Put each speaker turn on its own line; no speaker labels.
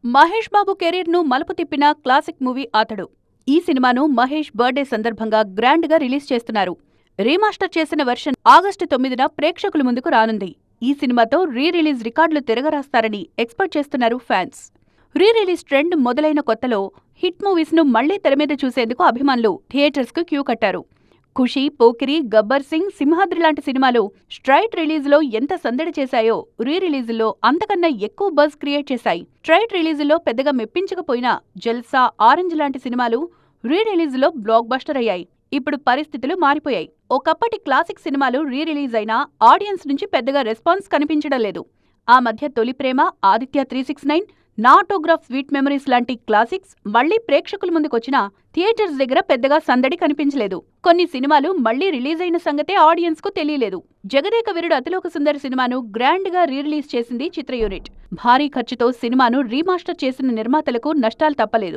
Mahesh Babu career ను మలుపు తిప్పిన క్లాసిక్ మూవీ అతడు. ఈ సినిమాను మహేష్ బర్త్డే సందర్భంగా గ్రాండ్ గా రిలీజ్ చేస్తున్నారు. రీమాస్టర్ చేసిన వెర్షన్ ఆగస్టు 9న ప్రేక్షకుల ముందుకు రానుంది. ఈ సినిమాతో రీ రిలీజ్ రికార్డులు తిరగరాస్తారని ఎక్స్పెక్ట్ చేస్తున్నారు ఫ్యాన్స్. రీ రిలీజ్ ట్రెండ్ మొదలైన కొత్తలో హిట్ మూవీస్ ను మళ్లీ తెరమీద చూసేందుకు అభిమానులు థియేటర్స్ కు క్యూ కట్టారు. ఖుషి, పోకిరి, గబ్బర్ సింగ్, సింహాద్రి లాంటి సినిమాలు స్ట్రైట్ రిలీజ్లో ఎంత సందడి చేశాయో రీ రిలీజుల్లో అంతకన్నా ఎక్కువ బజ్ క్రియేట్ చేశాయి. స్ట్రైట్ రిలీజుల్లో పెద్దగా మెప్పించకపోయినా జల్సా, ఆరెంజ్ లాంటి సినిమాలు రీ రిలీజులో బ్లాక్ బస్టర్ అయ్యాయి. ఇప్పుడు పరిస్థితులు మారిపోయాయి. ఒకప్పటి క్లాసిక్ సినిమాలు రీ రిలీజ్ అయినా ఆడియన్స్ నుంచి పెద్దగా రెస్పాన్స్ కనిపించడం లేదు. ఆ మధ్య తొలి ప్రేమ, ఆదిత్య 369, నా ఆటోగ్రాఫ్, స్వీట్ మెమరీస్ లాంటి క్లాసిక్స్ మళ్లీ ప్రేక్షకుల ముందుకొచ్చినా థియేటర్స్ దగ్గర పెద్దగా సందడి కనిపించలేదు. కొన్ని సినిమాలు మళ్లీ రిలీజ్ అయిన సంగతే ఆడియన్స్ కు తెలియలేదు. జగదేక వీరుడు అతిలోక సుందరి సినిమాను గ్రాండ్ గా రీ రిలీజ్ చేసింది చిత్ర యూనిట్. భారీ ఖర్చుతో సినిమాను రీమాస్టర్ చేసిన నిర్మాతలకు నష్టాలు తప్పలేదు.